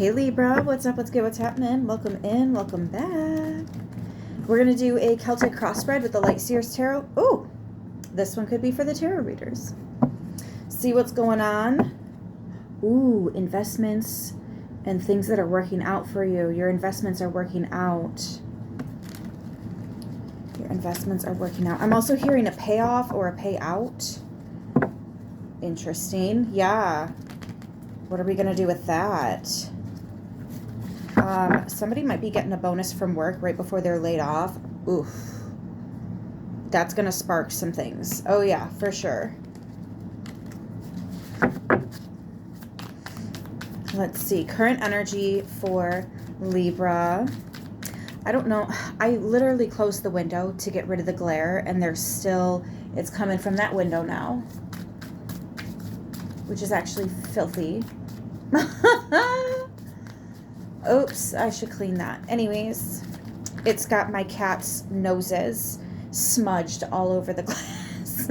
Hey Libra, what's up, what's good, what's happening? Welcome in, welcome back. We're going to do a Celtic cross spread with the Light Seers Tarot. Ooh, this one could be for the tarot readers. See what's going on. Ooh, investments and things that are working out for you. Your investments are working out. Your investments are working out. I'm also hearing a payoff or a payout. Interesting. Yeah. What are we going to do with that? Somebody might be getting a bonus from work right before they're laid off. Oof. That's going to spark some things. Oh, yeah, for sure. Let's see. Current energy for Libra. I don't know. I literally closed the window to get rid of the glare, and there's still, it's coming from that window now, which is actually filthy. Oops, I should clean that. Anyways, it's got my cat's noses smudged all over the glass.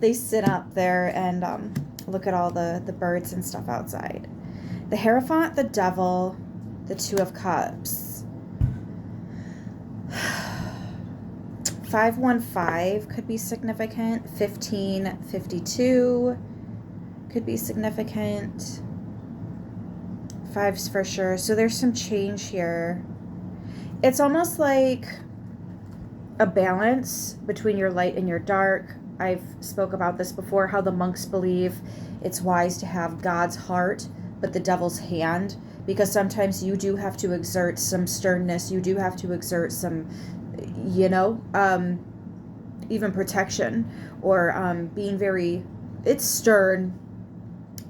They sit up there and look at all the birds and stuff outside. The Hierophant, the Devil, the Two of Cups. 515 could be significant. 1552 could be significant. Fives for sure. So there's some change here. It's almost like a balance between your light and your dark. I've spoke about this before, how the monks believe it's wise to have God's heart, but the devil's hand, because sometimes you do have to exert some sternness. You do have to exert some, even protection or being very, it's stern.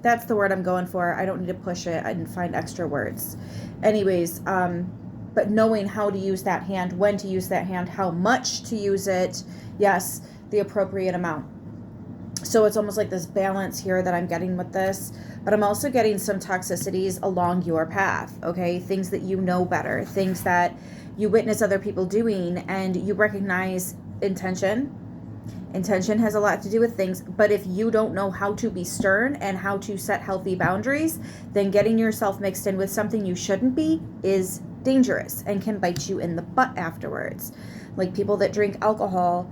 That's the word I'm going for. I don't need to push it. I didn't find extra words. Anyways, but knowing how to use that hand, when to use that hand, how much to use it. Yes, the appropriate amount. So it's almost like this balance here that I'm getting with this. But I'm also getting some toxicities along your path, okay? Things that you know better, things that you witness other people doing, and you recognize intention. Intention has a lot to do with things, but if you don't know how to be stern and how to set healthy boundaries, then getting yourself mixed in with something you shouldn't be is dangerous and can bite you in the butt afterwards. Like people that drink alcohol,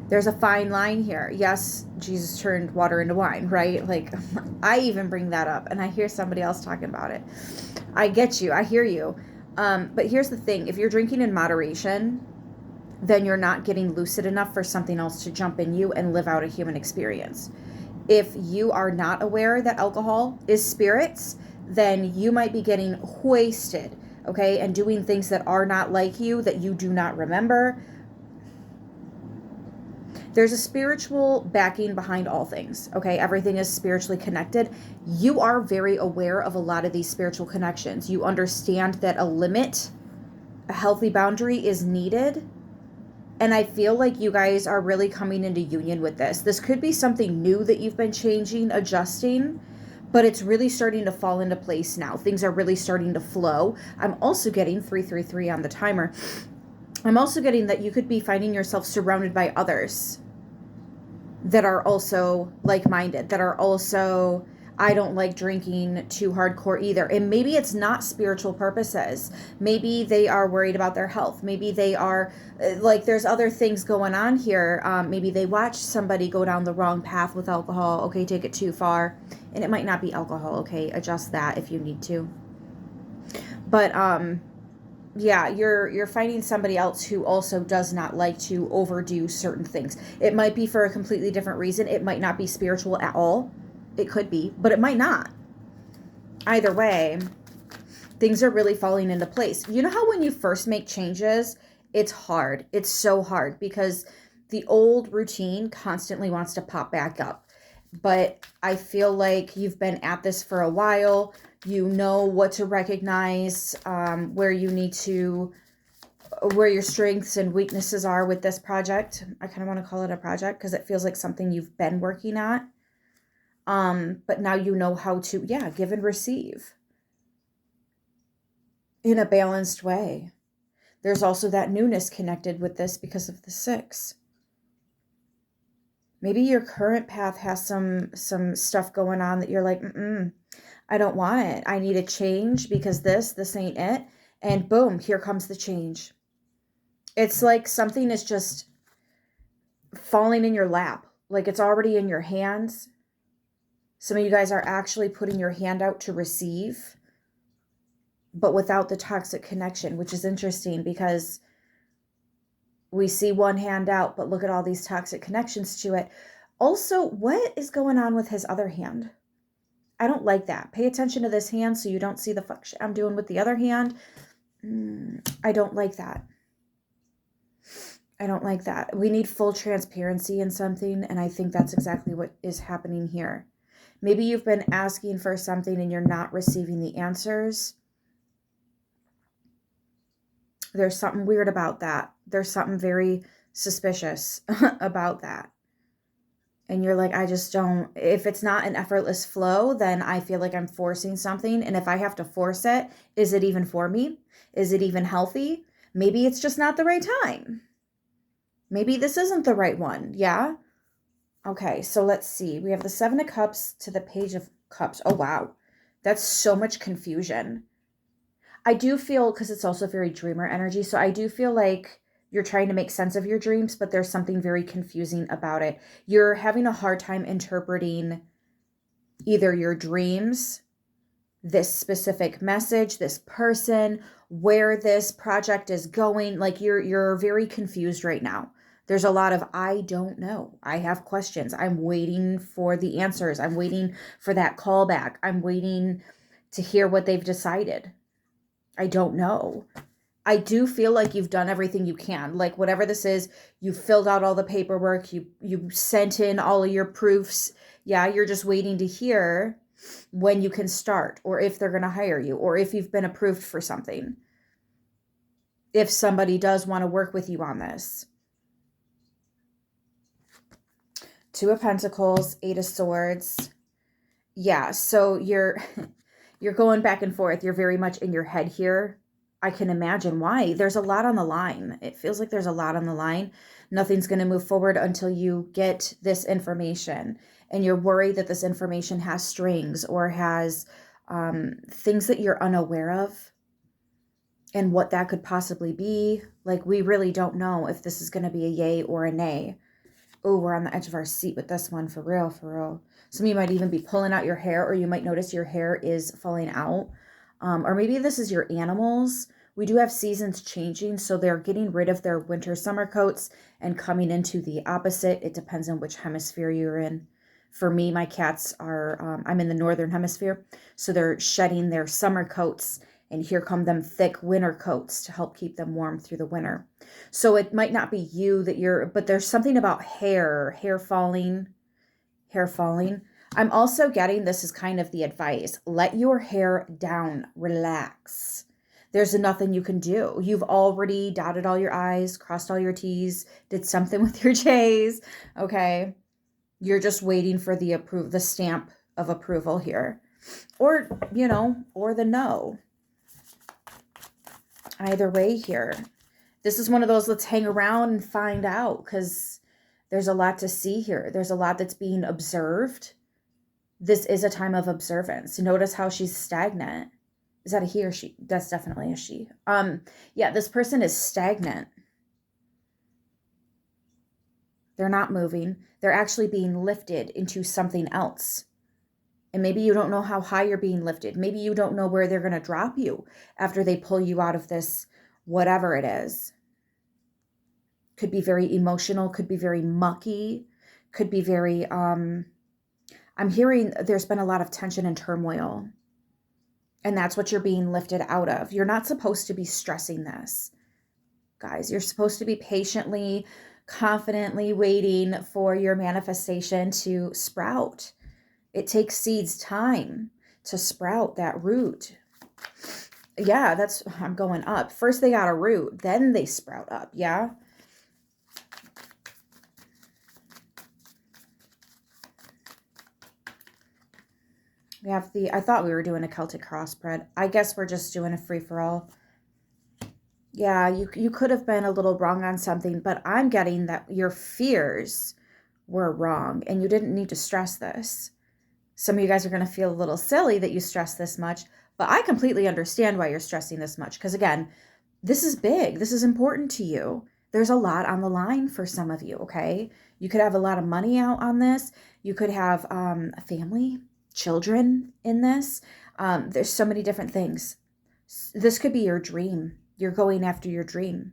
there's a fine line here. Yes, Jesus turned water into wine, right? Like I even bring that up and I hear somebody else talking about it. I get you. I hear you. But here's the thing. If you're drinking in moderation, then you're not getting lucid enough for something else to jump in you and live out a human experience. If you are not aware that alcohol is spirits, then you might be getting wasted, okay, and doing things that are not like you, that you do not remember. There's a spiritual backing behind all things, okay? Everything is spiritually connected. You are very aware of a lot of these spiritual connections. You understand that a limit, a healthy boundary is needed. And I feel like you guys are really coming into union with this. This could be something new that you've been changing, adjusting, but it's really starting to fall into place now. Things are really starting to flow. I'm also getting 333 on the timer. I'm also getting that you could be finding yourself surrounded by others that are also like-minded, that are also, I don't like drinking too hardcore either. And maybe it's not spiritual purposes. Maybe they are worried about their health. Maybe they are like, there's other things going on here. Maybe they watch somebody go down the wrong path with alcohol. Okay, take it too far. And it might not be alcohol. Okay, adjust that if you need to. But yeah, you're finding somebody else who also does not like to overdo certain things. It might be for a completely different reason. It might not be spiritual at all. It could be, but it might not. Either way, things are really falling into place. You know how when you first make changes, it's hard. It's so hard because the old routine constantly wants to pop back up. But I feel like you've been at this for a while. You know what to recognize, where you need to, where your strengths and weaknesses are with this project. I kind of want to call it a project because it feels like something you've been working at. But now you know how to, give and receive in a balanced way. There's also that newness connected with this because of the 6. Maybe your current path has some stuff going on that you're like, I don't want it. I need a change because this ain't it. And boom, here comes the change. It's like something is just falling in your lap. Like it's already in your hands. Some of you guys are actually putting your hand out to receive, but without the toxic connection, which is interesting because we see one hand out, but look at all these toxic connections to it. Also, what is going on with his other hand? I don't like that. Pay attention to this hand so you don't see the fuck shit I'm doing with the other hand. I don't like that. I don't like that. We need full transparency in something, and I think that's exactly what is happening here. Maybe you've been asking for something and you're not receiving the answers. There's something weird about that. There's something very suspicious about that. And you're like, I just don't, if it's not an effortless flow, then I feel like I'm forcing something. And if I have to force it, is it even for me? Is it even healthy? Maybe it's just not the right time. Maybe this isn't the right one. Yeah. Okay. So let's see. We have the 7 of Cups to the Page of Cups. Oh, wow. That's so much confusion. I do feel, because it's also very dreamer energy. So I do feel like you're trying to make sense of your dreams, but there's something very confusing about it. You're having a hard time interpreting either your dreams, this specific message, this person, where this project is going. Like you're very confused right now. There's a lot of, I don't know. I have questions. I'm waiting for the answers. I'm waiting for that callback. I'm waiting to hear what they've decided. I don't know. I do feel like you've done everything you can. Like whatever this is, you filled out all the paperwork, you sent in all of your proofs. Yeah, you're just waiting to hear when you can start, or if they're going to hire you, or if you've been approved for something. If somebody does want to work with you on this. 2 of Pentacles, 8 of Swords. Yeah, so you're going back and forth. You're very much in your head here. I can imagine why. There's a lot on the line. It feels like there's a lot on the line. Nothing's going to move forward until you get this information. And you're worried that this information has strings or has things that you're unaware of and what that could possibly be. Like, we really don't know if this is going to be a yay or a nay. Oh, we're on the edge of our seat with this one, for real, for real. Some of you might even be pulling out your hair, or you might notice your hair is falling out. Or maybe this is your animals. We do have seasons changing, so they're getting rid of their winter summer coats and coming into the opposite. It depends on which hemisphere you're in. For me, my cats are, I'm in the northern hemisphere, so they're shedding their summer coats, and here come them thick winter coats to help keep them warm through the winter. So it might not be you that you're, but there's something about hair falling. I'm also getting, this is kind of the advice, let your hair down, relax. There's nothing you can do. You've already dotted all your I's, crossed all your T's, did something with your J's, okay? You're just waiting for the stamp of approval here. Or, or the no. Either way here. This is one of those, let's hang around and find out, because there's a lot to see here. There's a lot that's being observed. This is a time of observance. Notice how she's stagnant. Is that a he or she? That's definitely a she. Yeah, this person is stagnant. They're not moving. They're actually being lifted into something else. And maybe you don't know how high you're being lifted. Maybe you don't know where they're going to drop you after they pull you out of this, whatever it is. Could be very emotional, could be very mucky, could be very, I'm hearing there's been a lot of tension and turmoil. And that's what you're being lifted out of. You're not supposed to be stressing this, guys. You're supposed to be patiently, confidently waiting for your manifestation to sprout. It takes seeds time to sprout that root. Yeah, I'm going up. First they got a root, then they sprout up, yeah? We have I thought we were doing a Celtic crossbred. I guess we're just doing a free-for-all. Yeah, you could have been a little wrong on something, but I'm getting that your fears were wrong and you didn't need to stress this. Some of you guys are going to feel a little silly that you stress this much, but I completely understand why you're stressing this much. Because again, this is big. This is important to you. There's a lot on the line for some of you, okay? You could have a lot of money out on this. You could have a family, children in this. There's so many different things. This could be your dream. You're going after your dream.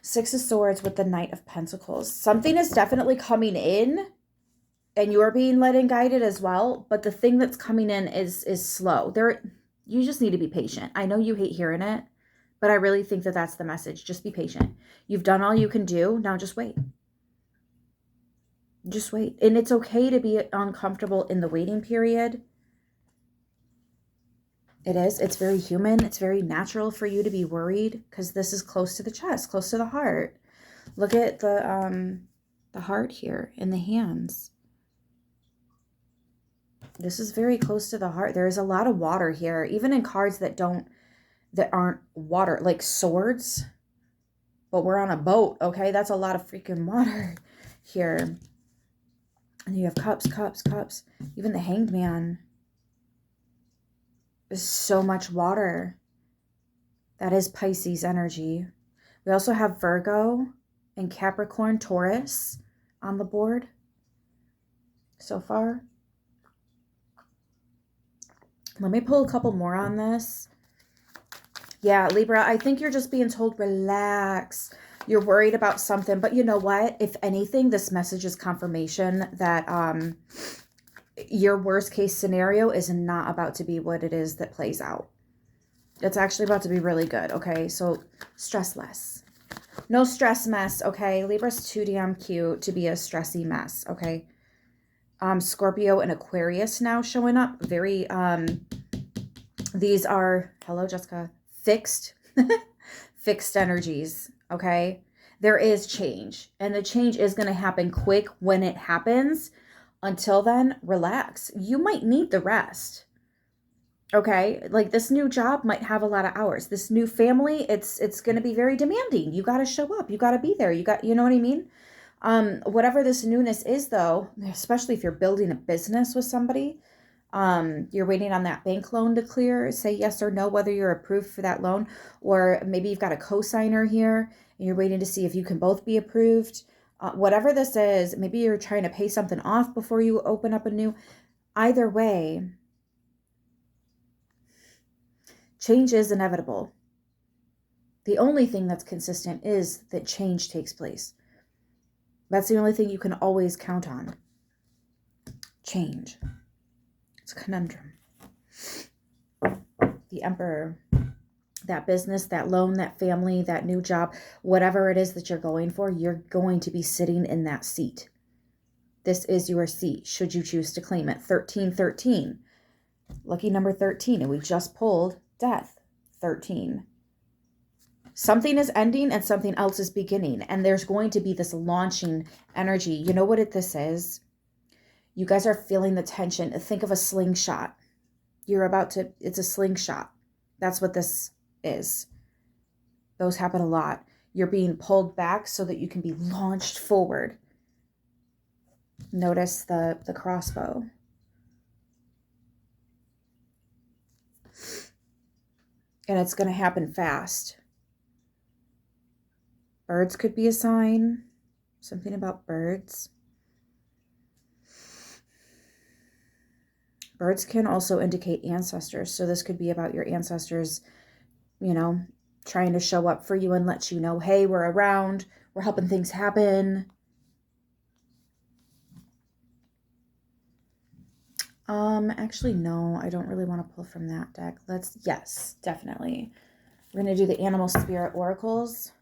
Six of Swords with the Knight of Pentacles. Something is definitely coming in and you're being led and guided as well. But the thing that's coming in is slow. You just need to be patient. I know you hate hearing it, but I really think that that's the message. Just be patient. You've done all you can do. Now just wait. Just wait. And it's okay to be uncomfortable in the waiting period. It is. It's very human. It's very natural for you to be worried because this is close to the chest, close to the heart. Look at the heart here in the hands. This is very close to the heart. There is a lot of water here, even in cards that aren't water, like swords. But we're on a boat, okay? That's a lot of freaking water here. And you have cups, cups, cups. Even the Hanged Man. There's so much water. That is Pisces energy. We also have Virgo and Capricorn, Taurus on the board so far. Let me pull a couple more on this. Yeah, Libra, I think you're just being told, relax. You're worried about something, but you know what? If anything, this message is confirmation that your worst case scenario is not about to be what it is that plays out. It's actually about to be really good, okay? So stress less. No stress mess, okay? Libra's too damn cute to be a stressy mess, okay? Scorpio and Aquarius now showing up. Very, these are, hello, Jessica, fixed energies, okay? There is change, and the change is going to happen quick when it happens. Until then, relax. You might need the rest, okay? Like this new job might have a lot of hours. This new family, it's going to be very demanding. You got to show up. You got to be there. You know what I mean? Whatever this newness is though, especially if you're building a business with somebody, you're waiting on that bank loan to clear, say yes or no, whether you're approved for that loan, or maybe you've got a co-signer here and you're waiting to see if you can both be approved. Whatever this is, maybe you're trying to pay something off before you open up a new, either way, change is inevitable. The only thing that's consistent is that change takes place. That's the only thing you can always count on. Change. It's a conundrum. The Emperor, that business, that loan, that family, that new job, whatever it is that you're going for, you're going to be sitting in that seat. This is your seat, should you choose to claim it. 1313. Lucky number 13. And we just pulled Death. 13. Something is ending and something else is beginning. And there's going to be this launching energy. You know what this is? You guys are feeling the tension. Think of a slingshot. It's a slingshot. That's what this is. Those happen a lot. You're being pulled back so that you can be launched forward. Notice the crossbow. And it's going to happen fast. Birds could be a sign. Something about birds. Birds can also indicate ancestors. So this could be about your ancestors, you know, trying to show up for you and let you know, hey, we're around. We're helping things happen. Actually, no, I don't really want to pull from that deck. Yes, definitely. We're going to do the Animal Spirit Oracles.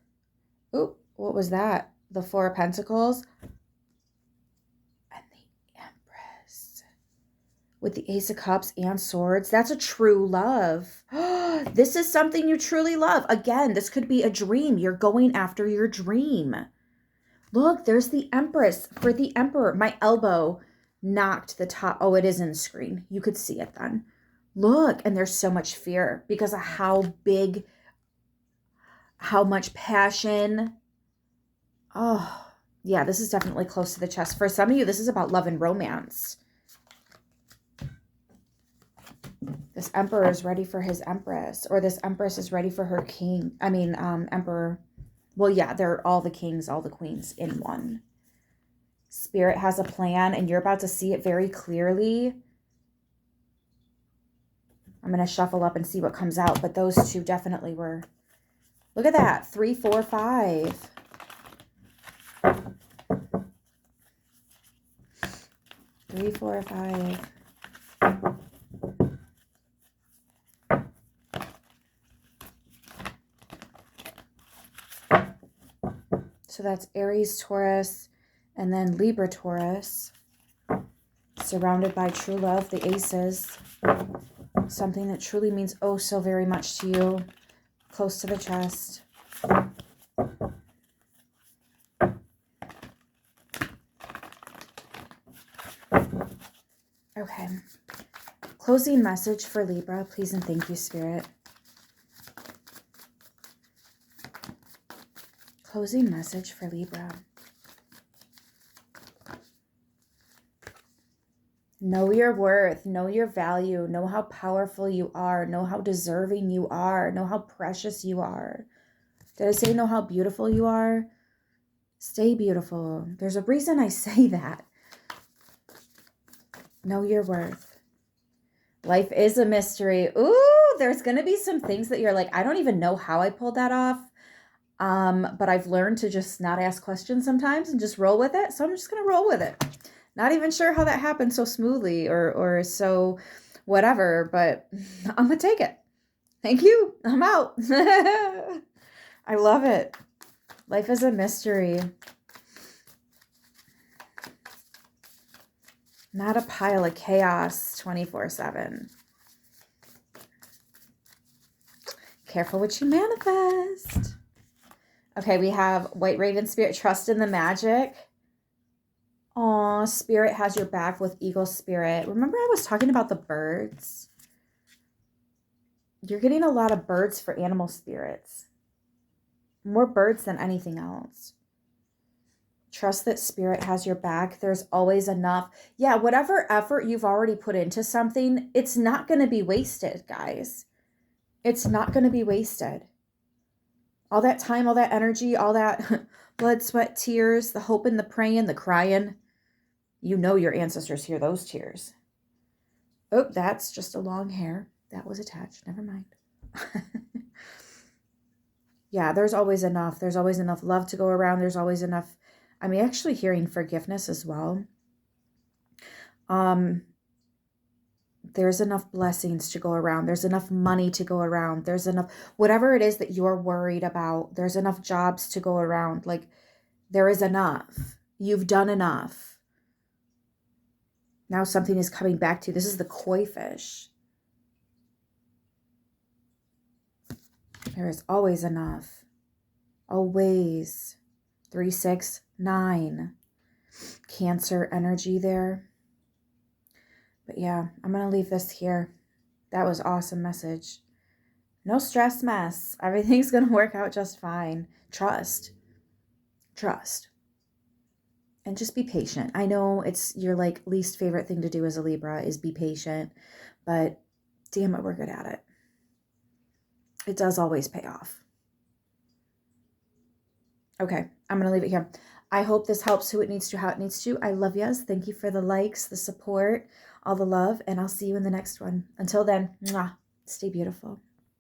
Oop, what was that? The Four of Pentacles. And the Empress. With the Ace of Cups and Swords. That's a true love. This is something you truly love. Again, this could be a dream. You're going after your dream. Look, there's the Empress for the Emperor. My elbow knocked the top. Oh, it is in the screen. You could see it then. Look, and there's so much fear because of how big, how much passion. Oh, yeah, this is definitely close to the chest. For some of you, this is about love and romance. This emperor is ready for his empress, or this empress is ready for her king. I mean, emperor. Well, yeah, they're all the kings, all the queens in one. Spirit has a plan, and you're about to see it very clearly. I'm going to shuffle up and see what comes out, but those two definitely were. Look at that. 3, 4, 5. 3, 4, 5. So that's Aries, Taurus, and then Libra, Taurus. Surrounded by true love, the aces. Something that truly means oh so very much to you. Close to the chest. Okay. Closing message for Libra, please and thank you, Spirit. Closing message for Libra. Know your worth, know your value, know how powerful you are, know how deserving you are, know how precious you are. Did I say know how beautiful you are? Stay beautiful. There's a reason I say that. Know your worth. Life is a mystery. Ooh, there's going to be some things that you're like, I don't even know how I pulled that off. But I've learned to just not ask questions sometimes and just roll with it. So I'm just going to roll with it. Not even sure how that happened so smoothly or so whatever, but I'm going to take it. Thank you. I'm out. I love it. Life is a mystery. Not a pile of chaos 24/7. Careful what you manifest. Okay, we have White Raven Spirit, trust in the magic. Aw, Spirit has your back with Eagle Spirit. Remember I was talking about the birds? You're getting a lot of birds for animal spirits. More birds than anything else. Trust that Spirit has your back. There's always enough. Yeah, whatever effort you've already put into something, it's not going to be wasted, guys. It's not going to be wasted. All that time, all that energy, all that blood, sweat, tears, the hoping, the praying, the crying. You know your ancestors hear those tears. Oh, that's just a long hair. That was attached. Never mind. Yeah, there's always enough. There's always enough love to go around. There's always enough. I'm actually hearing forgiveness as well. There's enough blessings to go around. There's enough money to go around. There's enough, whatever it is that you're worried about, there's enough jobs to go around. Like, there is enough. You've done enough. Now something is coming back to you. This is the koi fish. There is always enough. Always. 3, 6, 9. Cancer energy there. But yeah, I'm going to leave this here. That was awesome message. No stress, mess. Everything's going to work out just fine. Trust. Trust. And just be patient. I know it's your like least favorite thing to do as a Libra is be patient, but damn it, we're good at it. It does always pay off. Okay, I'm going to leave it here. I hope this helps who it needs to, how it needs to. I love yous. Thank you for the likes, the support, all the love, and I'll see you in the next one. Until then, mwah, stay beautiful.